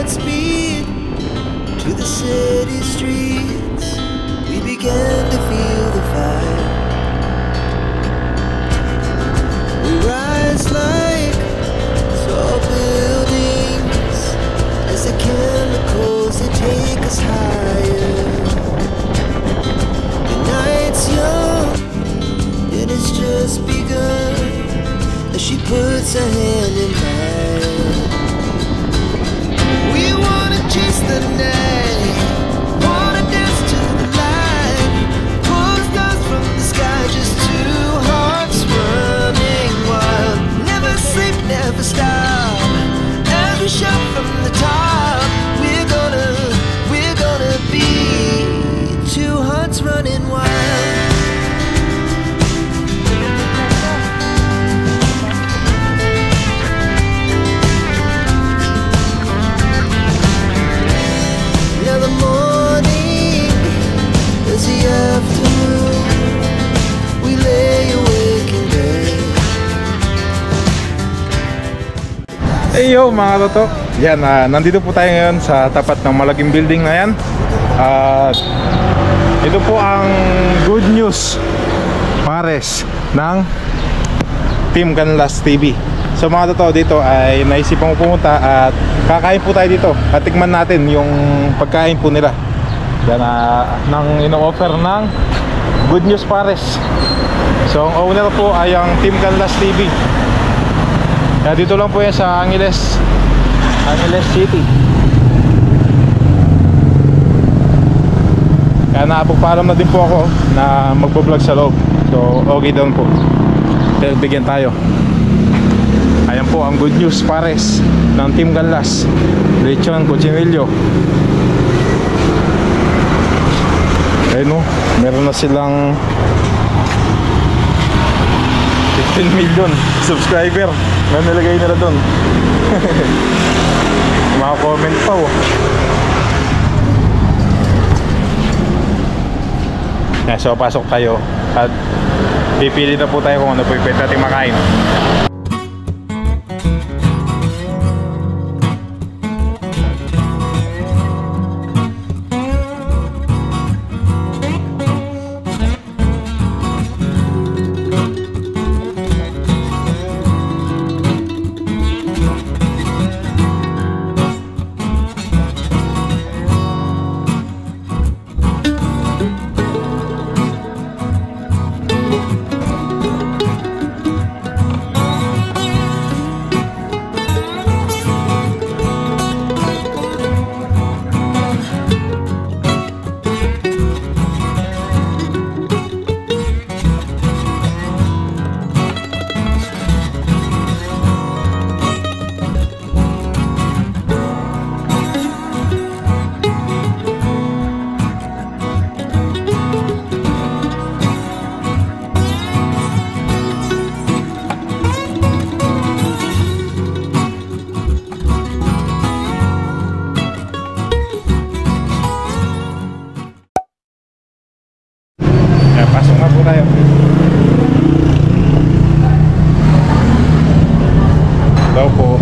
speed to the city streets. We began to feel the fire. We rise like tall buildings as the chemicals they take us higher. The night's young and it's just begun as she puts her hand in mine. We wanna chase the night, wanna dance to the light, pull stars from the sky, just two hearts running wild. Never sleep, never stop, every shot from the top. We're gonna be two hearts running wild. Now the morning is the afternoon. We lay awake in bed. Hey yo mga toto, yan, nandito po tayo ngayon sa tapat ng malaking building na yan. Ito po ang Good News Pares ng Team Canlas TV. So mga totoo, dito ay naisipan ko pumunta at kakain po tayo dito at tikman natin yung pagkain po nila. Yan, nang ino-offer ng Good News Pares. So ang owner po ay ang Team Canlas TV. Kaya dito lang po yan sa Angeles City. Kaya napagpaalam na din po ako na magbablog sa loob. So okay doon po. Kaya bigyan tayo. Ayan po ang Good News Pares ng Team Canlas. Lechon, Cochinillo. Ayun o, meron na silang 15 million subscriber na nilagay nila doon. Mga comment pa oh. So pasok tayo at pipili na po tayo kung ano po yung pwede natin makain. Pasok na po tayo. Daw po.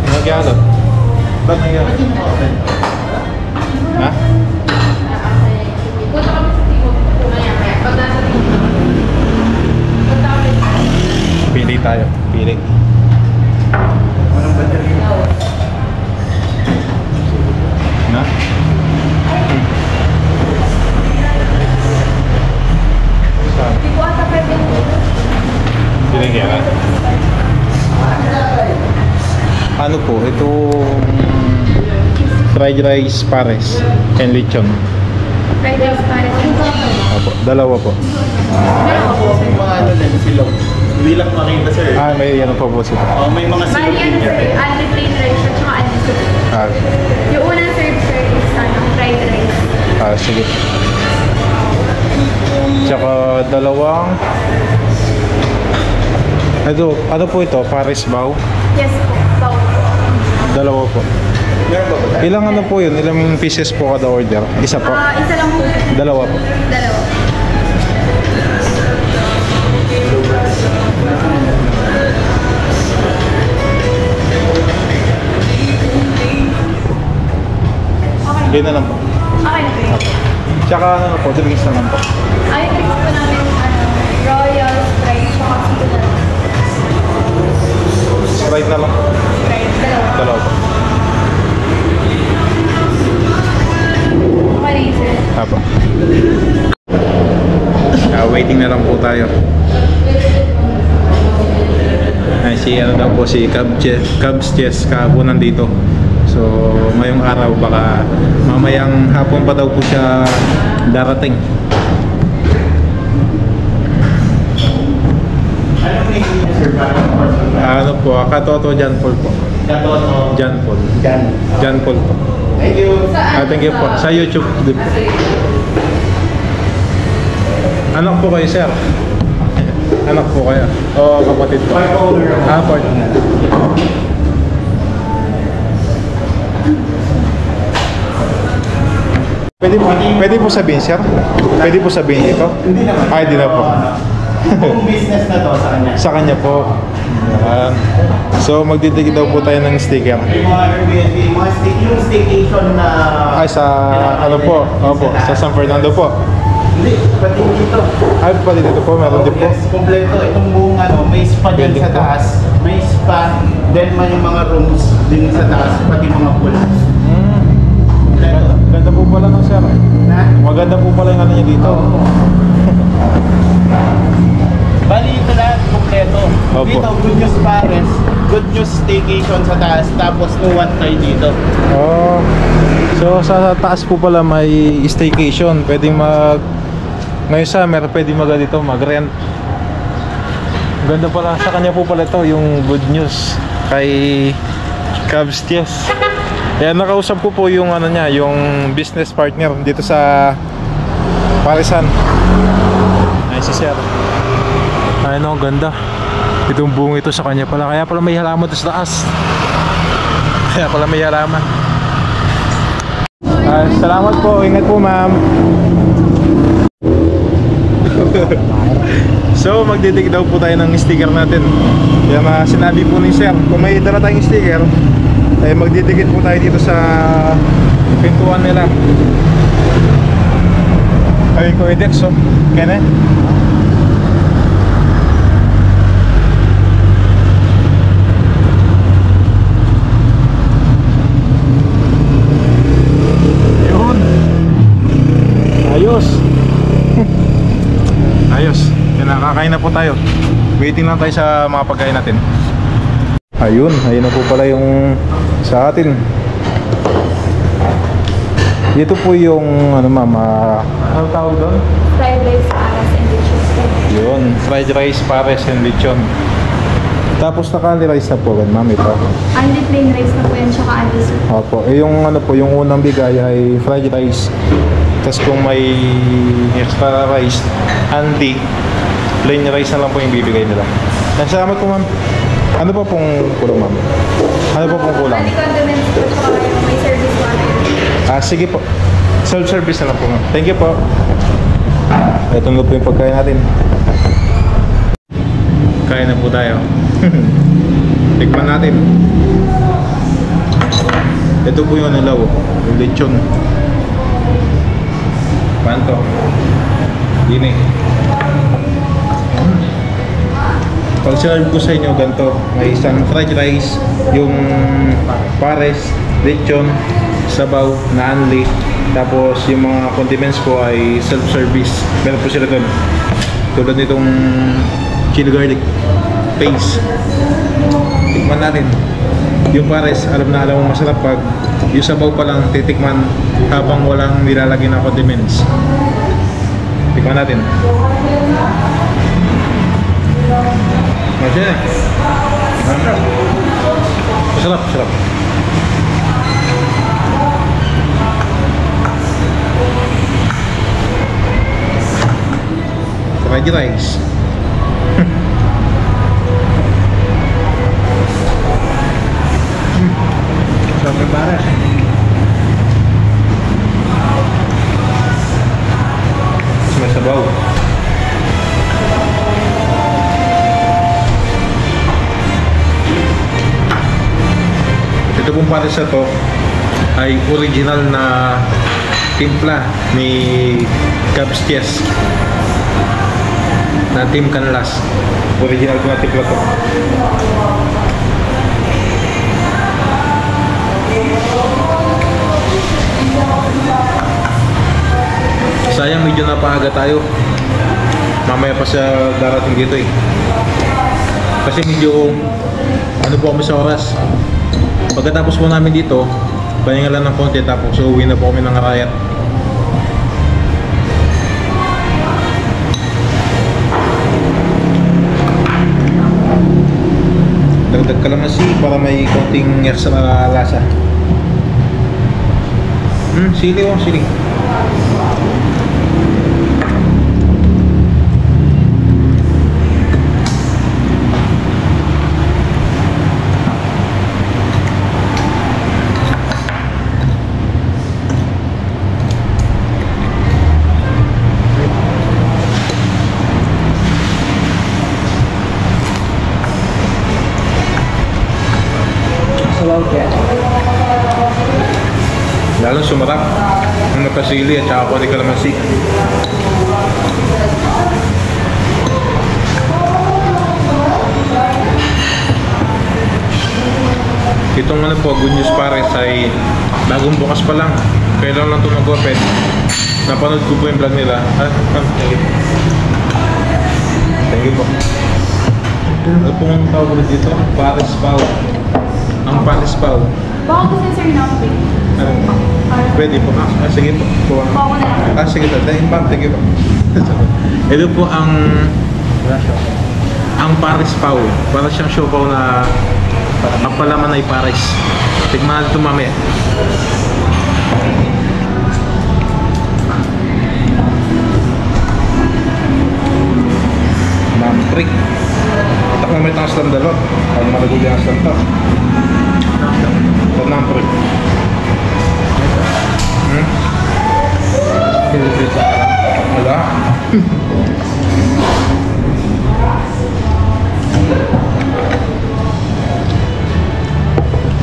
Nagyano? Ba't nagyano? Ha? Pili tayo. Pili. Na? Sinigyan. Ano po? Ito fried rice pares and lechon. Fried rice pares. Opo, dalawa po. May mga ano din silog. Hindi lang makita sir. May ano po po sila. Oh, may mga silog Bali ano sir, only plain rice at saka only soup. Yung unang serve sir is fried rice. Sige. Tsaka dalawang ano po ito? Pares bao? Yes po, bao po. Dalawa po. Ilang ano po yun? Ilang pieces po kada order? Isa po? Isa lang po. Dalawa po. Dalawa. Yun na lang po. Okay na po yun. Tsaka ano po, drinks na lang po. Ay, drinks po namin, Royal, Sprite, tsaka Sito na lang. Sprite na lang. Sprite, dalawa. Dalawa po. Okay na yun, sir. Apo. Waiting na lang po tayo. Ay, si ano daw po, si Cubs Chess kahapon nandito. So, ngayong araw baka mamayang hapon pa daw po siya darating. Anong name niyo, sir? Ano po, Katoto John Paul po. Katoto. John Paul. John Paul po. Thank you. Thank you po. Sa YouTube din po. Anak po kayo, sir? Anak po kayo? O kapatid po? Partner. Pwede po sabihin, sir? Pwede po sabihin ito? Hindi naman. Ay, di na po. Yung business na to sa kanya. Sa kanya po. Yan. So, magdidikit daw po tayo ng sticker. Yung mga Airbnb, yung staycation na... Ay, sa ano po? Opo, sa San Fernando po. Hindi, pati dito. Ay, pati dito po, meron din po. Yes, kompleto. Itong buong ano, may spa din sa taas. May spa, then may mga rooms din sa taas, pati mga pool. Kompleto. Ganda po pala ng sir. Na? Maganda po pala yung ano niya dito. Bali ito lahat, kompleto. Opo. Dito, good news pares, good news staycation sa taas, tapos no one tayo dito. Oh. So sa taas po pala may staycation. Pwedeng ngayong summer pwedeng dito mag-rent. Ganda pala sa kanya po pala ito yung good news kay Cubs Chess. Kaya nakausap ko po yung ano niya, yung business partner dito sa Parisan. Ay si Sir. Ay no, ganda. Itong buong ito sa kanya pala. Kaya pala may halaman ito sa taas. Kaya pala may halaman. Salamat po. Ingat po, ma'am. So, magdidig daw po tayo ng sticker natin. Kaya sinabi po ni Sir, kung may dala tayong sticker, ay magdidikit po tayo dito sa pintuan nila. Ayun ko, Edex, so. Kaya ayos. Ayos. Nakakain na po tayo. Waiting lang tayo sa mga pagkain natin. Ayun na po pala yung sa atin. Dito po yung ano ma'am, ano tawag doon? Fried rice, pares, and lechon. Yun, fried rice, pares, and lechon. Tapos naka-only rice na po, ma'am, ito. Only plain rice na po yan, tsaka only soup. Opo, yung ano po, yung unang bigay ay fried rice. Tapos kung may extra rice, only plain rice na lang po yung bibigay nila. Salamat po, ma'am. Ano pa pong kulang, ma'am? Ano pa pong kulang? Only condiments po, tsaka yung may service water. Sige po. Self-service na lang po, ma'am. Thank you po. Ito na po yung pagkain natin. Kain na po tayo. Tikman natin. Ito po yung anulaw, yung lechon. Panto. Dini. Pag sinarve ko sa inyo ganito, may isang fried rice, yung pares, lechon, sabaw na only. Tapos yung mga condiments po ay self-service. Meron po sila doon. Tulad nitong chili garlic paste. Tikman natin. Yung pares, alam na alam mo masarap pag yung sabaw pa lang titikman habang walang nilalagay na condiments. Tikman natin. Masarap. Masarap, masarap. Fried rice. Sarap ng pares. May sabaw. Ito pong pares na to, ay original na timpla ni Cubs Chess na Team Canlas. Original ko na timpla to. Sayang medyo napaaga tayo. Mamaya pa siya darating dito eh. Kasi medyo ano po kami sa oras. Pagkatapos po namin dito, pahinga lang ng konti tapos uwi na po kami ng Arayat. Dagdag kalamansi para may konting extra lasa. Sili oh, sili. Lalo sumarap ng nagkasili at saka konti kalamansi. Itong ano po, Good News Pares ay bagong bukas pa lang. Kailan lang ito mag-open. Napanood ko po yung vlog nila. Thank you po. Ano pong tawag dito? Pares Pau. Ang Pares Pau. Baka gusto sir na ako. Pwede po. Sige po. Baka na lang. Sige po. Thank you po. Ito po ang Pares Pau. Para siyang siopaw na ang palaman ay Pares. Tignan natin ito mamaya. Namprik. Ito kung may tangas lang dalo. Pag maraguli ang aslan ito. Ito namprik. Wala.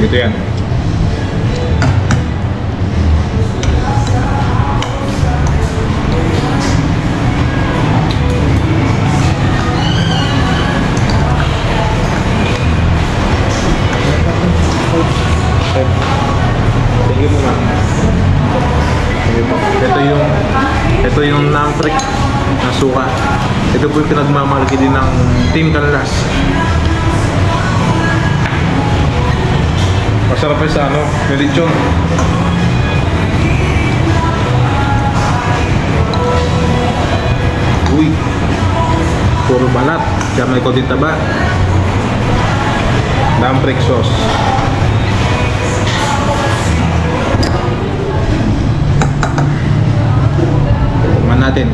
Gitu yan. Sige mo na. Ito yung namprik na suka. Ito po yung pinagmamalaki din ng Team Canlas. Masarap pa sa ano, lechon. Uy, puro balat, kaya may konting taba. Namprik sauce. Tikman natin.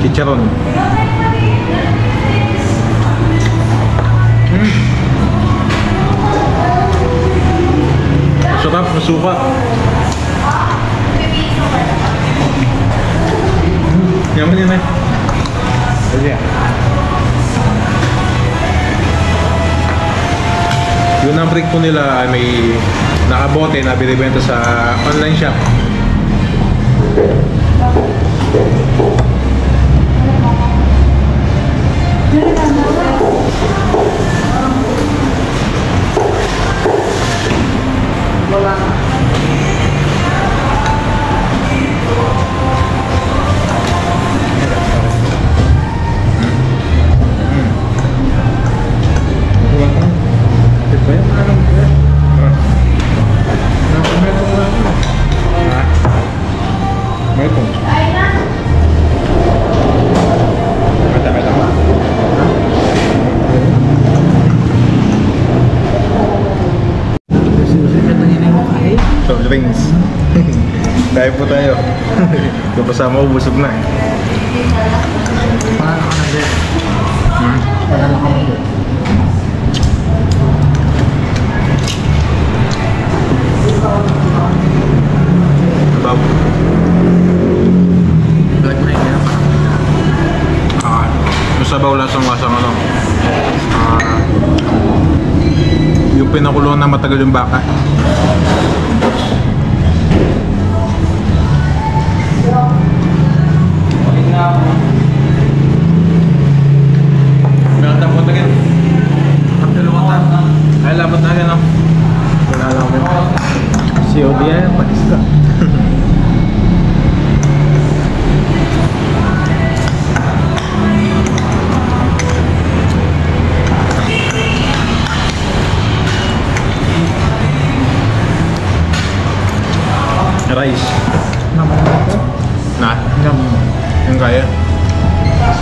Chicharon. Sarap, masuka. Yaman yun eh. Yung namprik po nila ay may nakabote na binibenta sa online shop. Soft drinks. Kaya po tayo. Yung kasama ko busog na. Parang ako na din. Parang ako na din. Sabaw. Vlog na yun. Yung sabaw lasang-lasang ano. Yung pinakulong na matagal yung baka.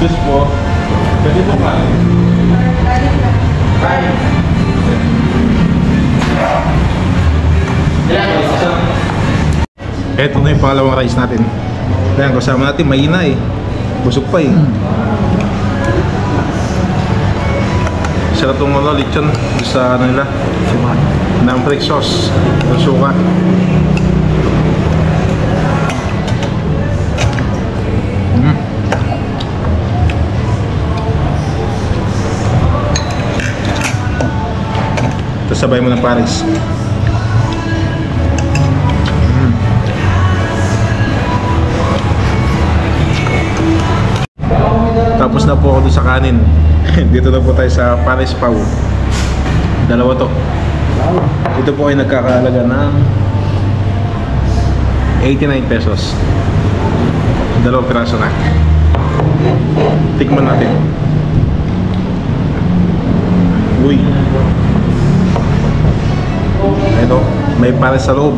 Fish po. Pwede po ka. Ito na yung pangalawang rice natin. Ayan, kasama natin, mahina eh. Busog pa eh. Sarap itong lechon sa ano nila. Namprik sauce. Ang suka. Tapos sabay mo ng Paris. Tapos na po ako doon sa kanin. Dito na po tayo sa Paris Pau. Dalawa to. Ito po ay nagkakahalaga ng 89 pesos. Dalawang piraso na. Tikman natin. Uy. Ito, may Paris sa loob.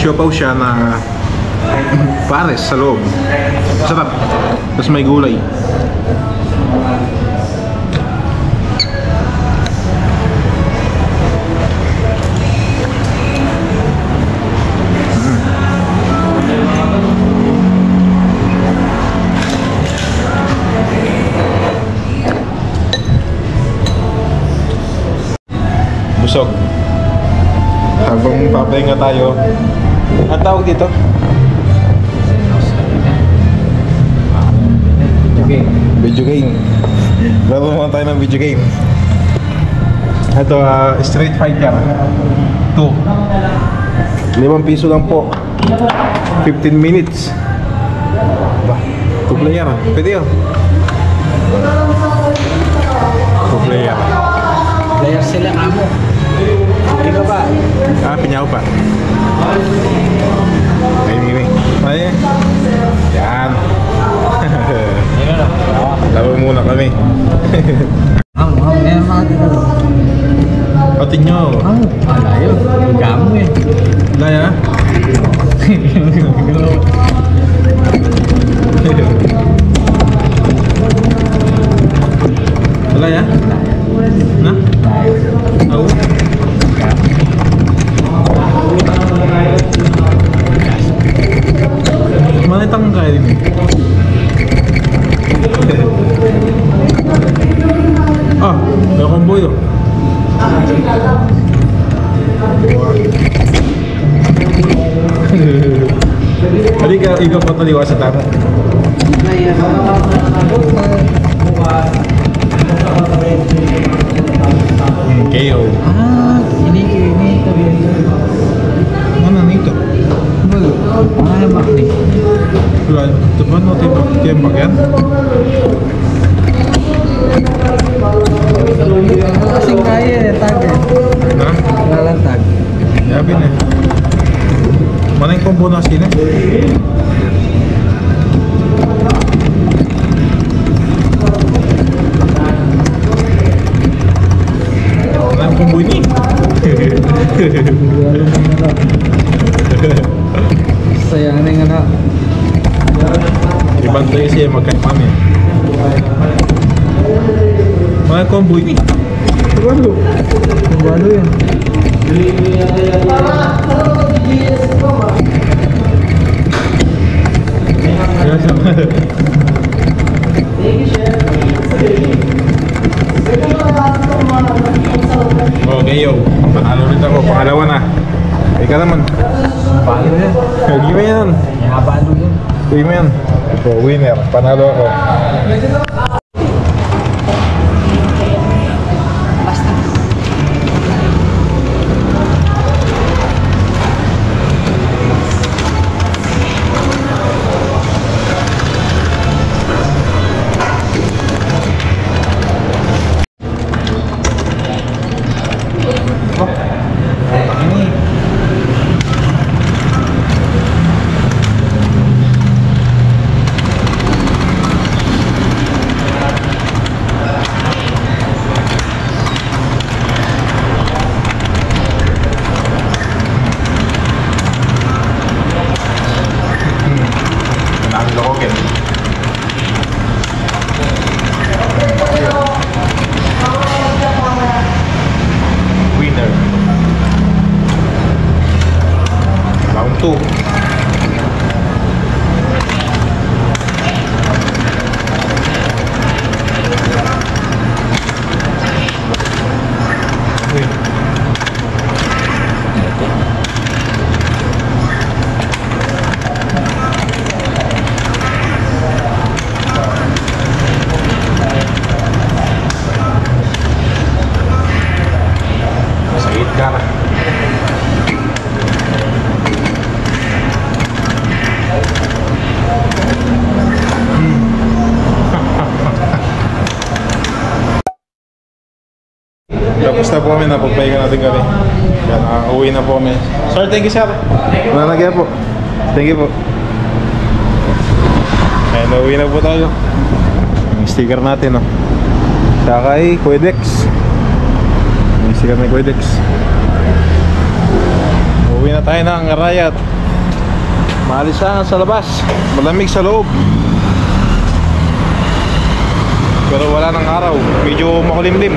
Siopaw siya na Pares sa loob. Sarap. Tapos may gulay. Busog. Habang papahinga tayo. Ang tawag dito? Video game. Laro naman tayo ng video game. Ito, Street Fighter 2. 5 piso lang po. 15 minutes. Ba, 2 player. Pwede yun. 2 player. Player sila amo. Hindi ka ba? Pinyaw pa. Ay. Yan. Laro muna kami. Meron mga dito. Pati nyo. Alayo. Gamo eh. Laya? Laya? Na? Ako? Mana itang kaya din? May combo ito. Tadi ikaw pataliwa sa tama. KO. Ini tapi. Mana nito? Mana mak ni? Bulan, teman mau tembak kan? Asing kaya tag. Hah? Lalan tag. Ya bener. Mana yang kombinasinya? Mana yang kombo ini? Sayang ning anak. Dibantuin sih makan mami. Mana combo ini? Baru ya. Ya sama. Oh, Gayo. Panalo rin ako. Pangalawa na. Ika naman. Baru ya. Gimana yan? Ya baru ya. Gimana yan? Ito, winner. Panalo ako. Basta po kami, napagpahinga natin kami. Yan, uwi na po kami. Sir, thank you sir. Mananagyan po. Thank you po. Ayan, uwi na po tayo. Yung sticker natin, no. Saka kay Quedex. Yung sticker ni Quedex. Uwi na tayo ng Arayat. Maalisangan sa labas. Malamig sa loob. Pero wala ng araw. Medyo makulimlim.